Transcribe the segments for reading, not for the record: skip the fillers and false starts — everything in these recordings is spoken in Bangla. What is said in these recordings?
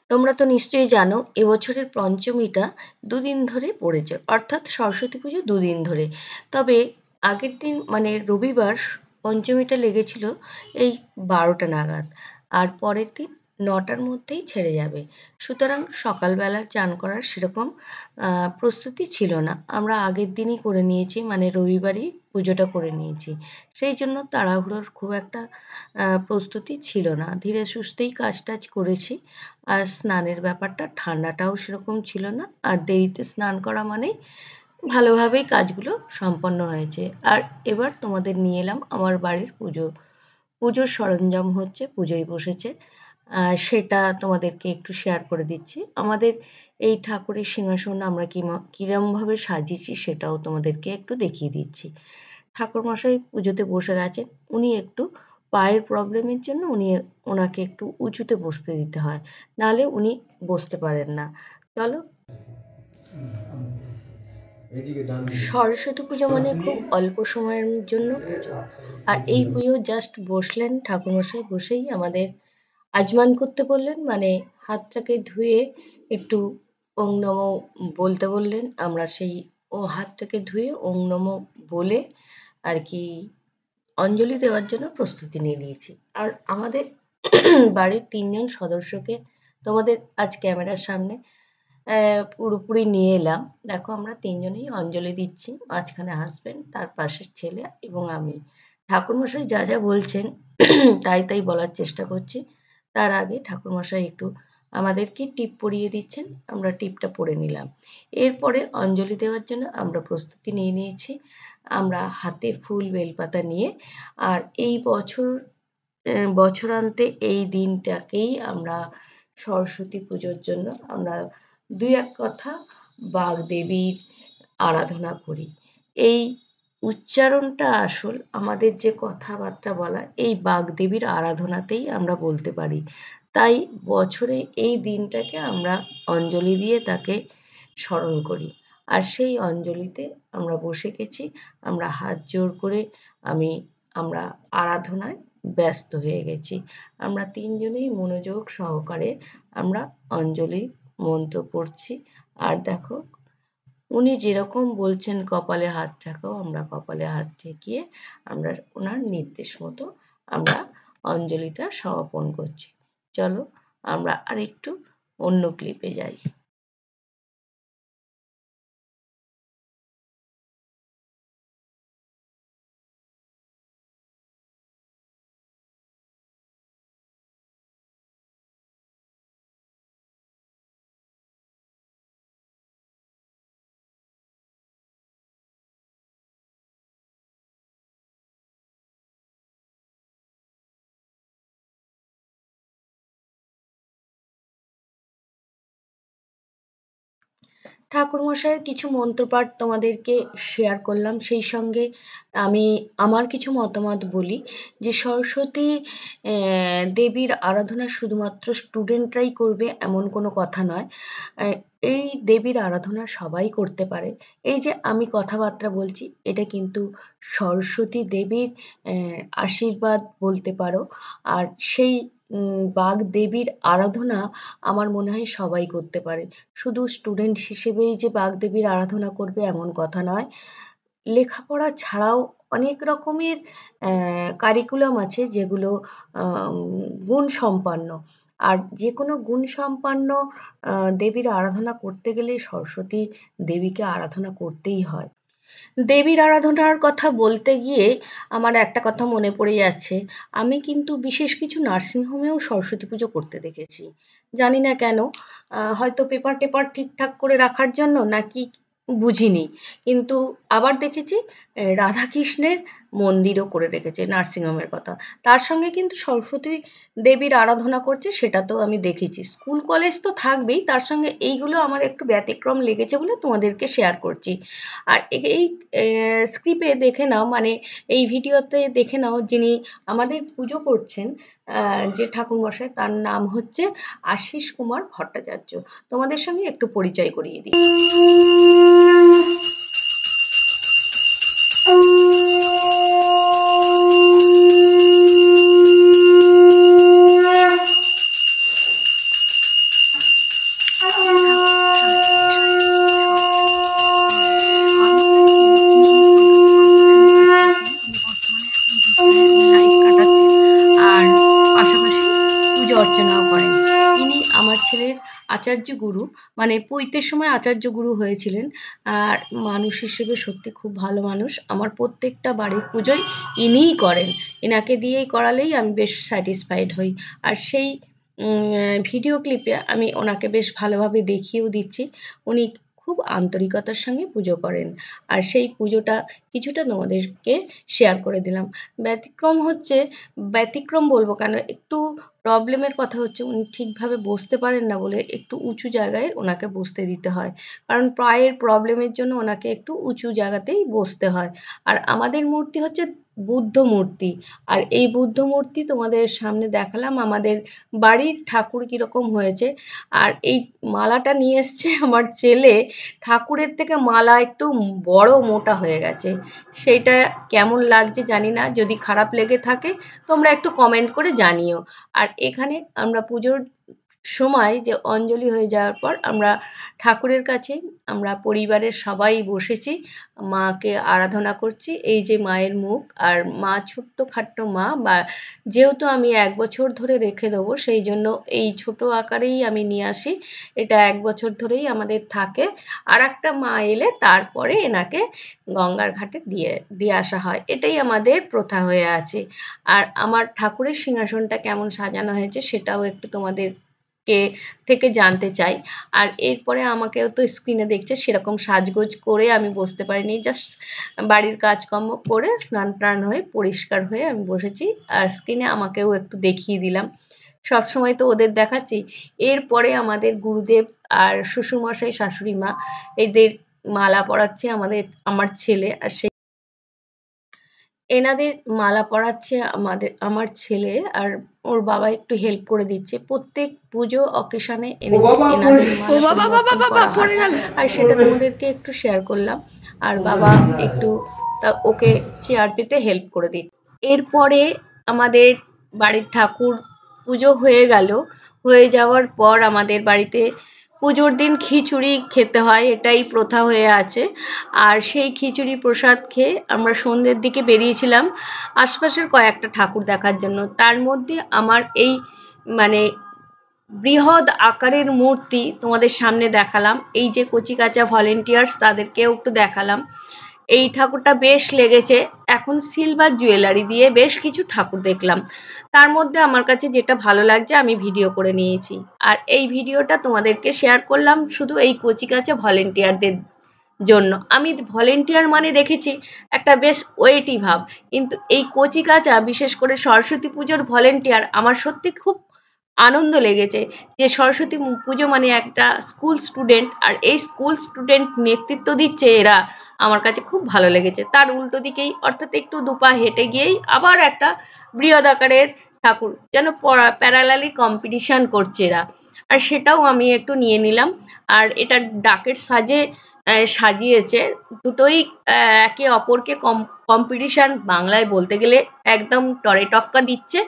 তোমরা তো নিশ্চয়ই জানো এবছরের পঞ্চমীটা দুদিন ধরে পড়েছে, অর্থাৎ সরস্বতী পুজো দুদিন ধরে। তবে আগের দিন মানে রবিবার পঞ্চমীটা লেগেছিল এই 12টা নাগাদ, আর পরের দিন 9টার মধ্যেই ছেড়ে যাবে। সুতরাং সকালবেলা চান করার সেরকম প্রস্তুতি ছিল না, আমরা আগের দিনই করে নিয়েছি, মানে রবিবারই পুজোটা করে নিয়েছি। সেই জন্য তাড়াহুড়োর খুব একটা প্রস্তুতি ছিল না, ধীরে সুস্থেই কাজ টাজ করেছি। আর স্নানের ব্যাপারটা ঠান্ডাটাও সেরকম ছিল না, আর দেরিতে স্নান করা মানেই ভালোভাবেই কাজগুলো সম্পন্ন হয়েছে। আর এবার তোমাদের নিয়ে এলাম আমার বাড়ির পুজোর সরঞ্জাম হচ্ছে, পুজোয় বসেছে, সেটা তোমাদেরকে একটু শেয়ার করে দিচ্ছি। আমাদের এই ঠাকুরের সিংহাসন আমরা কিরমভাবে সাজিয়েছি সেটাও তোমাদেরকে একটু দেখিয়ে দিচ্ছি। ঠাকুরমশাই পুজোতে বসে গেছেন, উনি একটু পায়ের প্রবলেমের জন্য ওনাকে একটু উঁচুতে বসতে দিতে হয়, নাহলে উনি বসতে পারেন না। চলো। সরস্বতী পুজো মানে খুব অল্প সময়ের জন্য পুজো, আর এই পুজো জাস্ট বসলেন ঠাকুরমশাই, বসেই আমাদের আজমান করতে বললেন, মানে হাতটাকে ধুয়ে একটু ওং নমঃ বলতে বললেন। আমরা সেই হাতটাকে ধুয়ে ওং নমঃ বলে আর কি অঞ্জলি দেওয়ার জন্য প্রস্তুতি নিয়ে নিয়েছি। আর আমাদের বাড়ির 3জন সদস্যকে তোমাদের আজ ক্যামেরার সামনে পুরোপুরি নিয়ে এলাম। দেখো আমরা 3জনেই অঞ্জলি দিচ্ছি, মাঝখানে হাসবেন্ড, তার পাশের ছেলে এবং আমি। ঠাকুরমশাই যা যা বলছেন তাই তাই বলার চেষ্টা করছি। তার আগে ঠাকুরমশাই একটু আমাদেরকে টিপ পরিয়ে দিচ্ছেন, আমরা টিপটা পরে নিলাম। এরপরে অঞ্জলি দেওয়ার জন্য আমরা প্রস্তুতি নিয়ে নিয়েছি। আমরা হাতে ফুল বেলপাতা নিয়ে, আর এই বছরান্তে এই দিনটাকেই আমরা সরস্বতী পুজোর জন্য আমরা দুই এক কথা বাগদেবীর আরাধনা করি। এই উচ্চারণটা আসল, আমাদের যে কথাবার্তা বলা এই বাগদেবীর আরাধনাতেই আমরা বলতে পারি। তাই বছরে এই দিনটাকে আমরা অঞ্জলি দিয়ে তাকে স্মরণ করি। আর সেই অঞ্জলিতে আমরা বসে গেছি, আমরা হাত জোড় করে আমরা আরাধনায় ব্যস্ত হয়ে গেছি। আমরা 3জনেই মনোযোগ সহকারে আমরা অঞ্জলি মন্ত্র পড়ছি। আর দেখো উনি যেরকম বলছেন কপালে হাত ঠেকাও, আমরা কপালে হাত ঠেকিয়ে আমরা ওনার নির্দেশ মতো আমরা অঞ্জলিটা সমাপন করছি। চলো আমরা আরেকটু অন্য ক্লিপে যাই। ঠাকুরমশাইয়ের কিছু মন্ত্রপাঠ তোমাদেরকে শেয়ার করলাম, সেই সঙ্গে আমি আমার কিছু মতামত বলি। যে সরস্বতী দেবীর আরাধনা শুধুমাত্র স্টুডেন্টরাই করবে এমন কোনো কথা নয়। এই দেবীর আরাধনা সবাই করতে পারে। এই যে আমি কথাবার্তা বলছি এটা কিন্তু সরস্বতী দেবীর আশীর্বাদ বলতে পারো। আর সেই বাগদেবীর আরাধনা আমার মনে হয় সবাই করতে পারে। শুধু স্টুডেন্ট হিসেবেই যে বাগদেবীর আরাধনা করবে এমন কথা নয়। লেখাপড়া ছাড়াও অনেক রকমের কারিকুলাম আছে যেগুলো গুণসম্পন্ন। আর যেকোনো গুণসম্পন্ন দেবীর আরাধনা করতে গেলে সরস্বতী দেবীকে আরাধনা করতেই হয়। দেবীর আরাধনার কথা বলতে গিয়ে আমার একটা কথা মনে পড়ে যাচ্ছে। আমি কিন্তু বিশেষ কিছু নার্সিং হোমেও সরস্বতী পুজো করতে দেখেছি। জানি না কেন, হয়তো পেপার টেপার ঠিকঠাক করে রাখার জন্য নাকি বুঝিনি। কিন্তু আবার দেখেছি রাধাকৃষ্ণের মন্দিরও করে রেখেছে নার্সিং হোমের কথা। তার সঙ্গে কিন্তু সরস্বতী দেবীর আরাধনা করছে সেটাতেও আমি দেখেছি। স্কুল কলেজ তো থাকবেই, তার সঙ্গে এইগুলো আমার একটু ব্যতিক্রম লেগেছে বলে তোমাদেরকে শেয়ার করছি। আর এই স্ক্রিপে দেখে নাও, মানে এই ভিডিওতে দেখে নাও যিনি আমাদের পুজো করছেন, যে ঠাকুরমশাই, তার নাম হচ্ছে আশিস কুমার ভট্টাচার্য। তোমাদের সঙ্গে একটু পরিচয় করিয়ে দিই। আমার ছেলের আচার্য গুরু, মানে পৈতের সময় আচার্য গুরু হয়েছিলেন। আর মানুষ হিসেবে সত্যি খুব ভালো মানুষ। আমার প্রত্যেকটা বাড়ির পুজোই ইনিই করেন। এনাকে দিয়েই করালেই আমি বেশ স্যাটিসফাইড হই। আর সেই ভিডিও ক্লিপে আমি ওনাকে বেশ ভালোভাবে দেখিয়েও দিচ্ছি। উনি খুব আন্তরিকতার সঙ্গে পুজো করেন। আর সেই পুজোটা কিছুটা তোমাদেরকে শেয়ার করে দিলাম। ব্যতিক্রম বলবো কেন, একটু প্রবলেমের কথা হচ্ছে উনি ঠিকভাবে বসতে পারেন না বলে একটু উঁচু জায়গায় ওনাকে বসতে দিতে হয়। কারণ পায়ের প্রবলেমের জন্য ওনাকে একটু উঁচু জায়গাতেই বসতে হয়। আর আমাদের মূর্তি হচ্ছে বুদ্ধ মূর্তি। আর এই বুদ্ধ মূর্তি তোমাদের সামনে দেখালাম আমাদের বাড়ির ঠাকুর কীরকম হয়েছে। আর এই মালাটা নিয়ে এসছে আমার ছেলে, ঠাকুরের থেকে মালা একটু বড় মোটা হয়ে গেছে। সেইটা কেমন লাগছে জানি না, যদি খারাপ লেগে থাকে তোমরা একটু কমেন্ট করে জানিও। আর এখানে আমরা পুজোর সময় যে অঞ্জলি হয়ে যাওয়ার পর আমরা ঠাকুরের কাছে আমরা পরিবারের সবাই বসেছি, মাকে আরাধনা করছি। এই যে মায়ের মুখ, আর মা ছোট্ট খাট্ট মা, বা যেহেতু আমি 1 বছর ধরে রেখে দেবো সেই জন্য এই ছোট আকারেই আমি নিয়ে আসি। এটা 1 বছর ধরেই আমাদের থাকে। আর একটা মা এলে তারপরে এনাকে গঙ্গার ঘাটে দিয়ে আসা হয়, এটাই আমাদের প্রথা হয়ে আছে। আর আমার ঠাকুরের সিংহাসনটা কেমন সাজানো হয়েছে সেটাও একটু থেকে জানতে চাই। আর এরপরে আমাকেও তো স্ক্রিনে দেখছে, সেরকম সাজগোজ করে আমি বসতে পারিনি, জাস্ট বাড়ির কাজকর্ম করে স্নান টান হয়ে পরিষ্কার হয়ে আমি বসেছি। আর স্ক্রিনে আমাকেও একটু দেখিয়ে দিলাম, সবসময় তো ওদের দেখাচ্ছি। এরপরে আমাদের গুরুদেব আর শ্বশুরমশাই শাশুড়ি মা এদের মালা পরাচ্ছে আমার ছেলে। আর এনাদের মালা পরাচ্ছে আমার ছেলে, আর ওর বাবা একটু হেল্প করে দিচ্ছে। প্রত্যেক পুজো অকেশনে এনাদের মালা পরিবর্তন করা হয়, আর সেটা তোমাদেরকে একটু শেয়ার করলাম। আর বাবা একটু ওকে চেয়ার পেতে হেল্প করে দিচ্ছে। এরপরে আমাদের বাড়ির ঠাকুর পুজো হয়ে গেল। হয়ে যাওয়ার পর আমাদের বাড়িতে পুজোর দিন খিচুড়ি খেতে হয়, এটাই প্রথা হয়ে আছে। আর সেই খিচুড়ি প্রসাদ খেয়ে আমরা সন্ধ্যের দিকে বেরিয়েছিলাম আশপাশের কয়েকটা ঠাকুর দেখার জন্য। তার মধ্যে আমার এই মানে বৃহৎ আকারের মূর্তি তোমাদের সামনে দেখালাম। এই যে কচিকাঁচা ভলেন্টিয়ার্স তাদেরকেও একটু দেখালাম। এই ঠাকুরটা বেশ লেগেছে। এখন সিলভার জুয়েলারি দিয়ে বেশ কিছু ঠাকুর দেখলাম, তার মধ্যে আমার কাছে যেটা ভালো লাগছে আমি ভিডিও করে নিয়েছি। আর এই ভিডিওটা তোমাদেরকে শেয়ার করলাম শুধু এই কচিকাঁচা ভলেন্টিয়ারদের জন্য। আমি ভলেন্টিয়ার মানে দেখেছি একটা বেশ ওয়েটি ভাব, কিন্তু এই কচিকাঁচা বিশেষ করে সরস্বতী পুজোর ভলেন্টিয়ার আমার সত্যি খুব আনন্দ লেগেছে। যে সরস্বতী পুজো মানে একটা স্কুল স্টুডেন্ট, আর এই স্কুল স্টুডেন্ট নেতৃত্ব দিচ্ছে এরা, আমার কাছে খুব ভালো লেগেছে। তার উল্টো দিকেই অর্থাৎ একটু দুপা হেঁটে গিয়েই আবার একটা বৃহৎ আকারের ঠাকুর, যেন প্যারালালি কম্পিটিশন করছে এরা। আর সেটাও আমি একটু নিয়ে নিলাম। আর এটা ডাকের সাজে সাজিয়েছে, দুটোই একে অপরকে কম্পিটিশন বাংলায় বলতে গেলে একদম টরে টক্কা দিচ্ছে।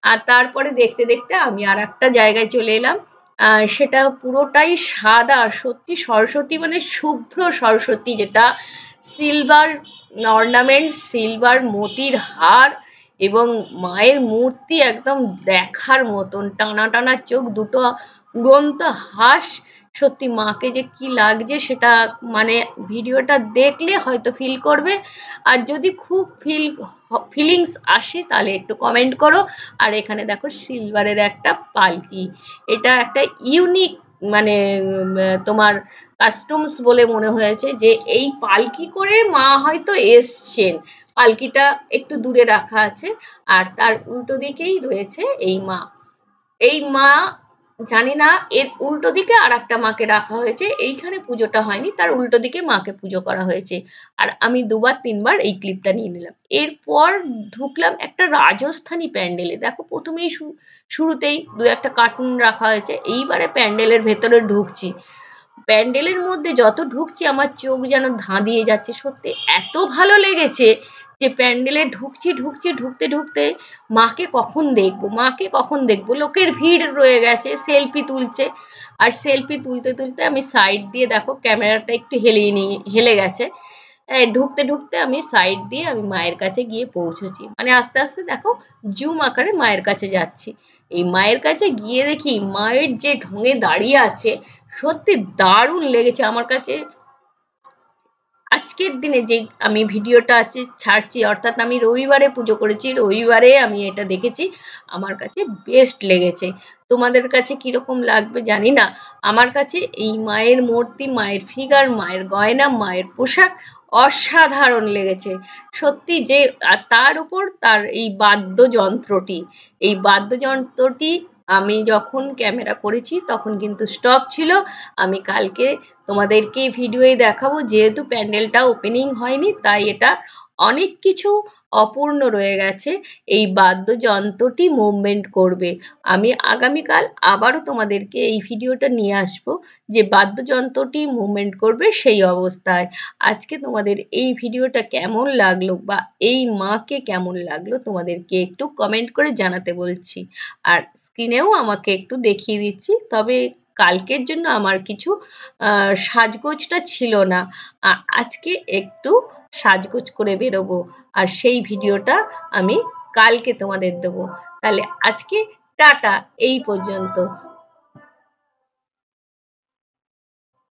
আর তারপরে দেখতে দেখতে আমি আর একটা জায়গায় চলে এলাম। সেটা পুরোটাই সাদা, সত্যি সরস্বতী মানে শুভ্র সরস্বতী, যেটা সিলভার অর্নামেন্ট, সিলভার মোতির হার, এবং মায়ের মূর্তি একদম দেখার মতন, টানা টানা চোখ, দুটো উড়ন্ত হাঁস। সত্যি মাকে যে কি লাগছে সেটা মানে ভিডিওটা দেখলে হয়তো ফিল করবে। আর যদি খুব ফিলিংস আসে তাহলে একটু কমেন্ট করো। আর এখানে দেখো সিলভারের একটা পালকি, এটা একটা ইউনিক মানে তোমার কাস্টমস বলে মনে হয়েছে যে এই পালকি করে মা হয়তো এসছেন। পালকিটা একটু দূরে রাখা আছে, আর তার উল্টো দিকেই রয়েছে এই মা। এই মা জানি না, এর উল্টো দিকে আর একটা মাকে রাখা হয়েছে, এইখানে পুজোটা হয়নি, তার উল্টো দিকে মাকে পুজো করা হয়েছে। আর আমি 2-3 বার এই ক্লিপটা নিয়ে নিলাম। এরপর ঢুকলাম একটা রাজস্থানী প্যান্ডেলে। দেখো প্রথমেই শুরুতেই 2-একটা কার্টুন রাখা হয়েছে। এইবারে প্যান্ডেলের ভেতরে ঢুকছি, প্যান্ডেলের মধ্যে যত ঢুকছি আমার চোখ যেন ধাঁধিয়ে যাচ্ছে। সত্যি এত ভালো লেগেছে যে প্যান্ডেলে ঢুকতে ঢুকতে মাকে কখন দেখবো, লোকের ভিড় রয়ে গেছে, সেলফি তুলছে। আর সেলফি তুলতে আমি সাইড দিয়ে, দেখো ক্যামেরাটা একটু হেলে গেছে, ঢুকতে আমি সাইড দিয়ে আমি মায়ের কাছে গিয়ে পৌঁছেছি, মানে আস্তে আস্তে দেখো জুম আকারে মায়ের কাছে যাচ্ছি। এই মায়ের কাছে গিয়ে দেখি মায়ের যে ঢঙে দাঁড়িয়ে আছে, সত্যি দারুণ লেগেছে আমার কাছে। আজকের দিনে যে আমি ভিডিওটা আছে ছাড়ছি, অর্থাৎ আমি রবিবারে পুজো করেছি, রবিবারে আমি এটা দেখেছি, আমার কাছে বেস্ট লেগেছে। তোমাদের কাছে কিরকম লাগবে জানি না। আমার কাছে এই মায়ের মূর্তি, মায়ের ফিগার, মায়ের গয়না, মায়ের পোশাক অসাধারণ লেগেছে সত্যি। যে আর তার উপর তার এই বাদ্যযন্ত্রটি, এই বাদ্যযন্ত্রটি আমি যখন ক্যামেরা করেছি তখন কিন্তু স্টপ ছিল। আমি কালকে তোমাদেরকে ভিডিওয়ে দেখাবো, যেহেতু প্যান্ডেলটা ওপেনিং হয়নি তাই এটা অনেক কিছু অপূর্ণ রয়ে গেছে। এই বাদ্যযন্ত্রটি মুভমেন্ট করবে। আমি আগামীকাল আবারও তোমাদেরকে এই ভিডিওটা নিয়ে আসবো যে বাদ্যযন্ত্রটি মুভমেন্ট করবে সেই অবস্থায়। আজকে তোমাদের এই ভিডিওটা কেমন লাগলো বা এই মাকে কেমন লাগলো তোমাদেরকে একটু কমেন্ট করে জানাতে বলছি। আর স্ক্রিনেও আমাকে একটু দেখিয়ে দিচ্ছি। তবে কালকের জন্য আমার কিছু সাজগোজটা ছিল না, আজকে একটু সাজগোজ করে বেরোবো, আর সেই ভিডিওটা আমি কালকে তোমাদের দেবো। তাহলে আজকে টাটা, এই পর্যন্ত।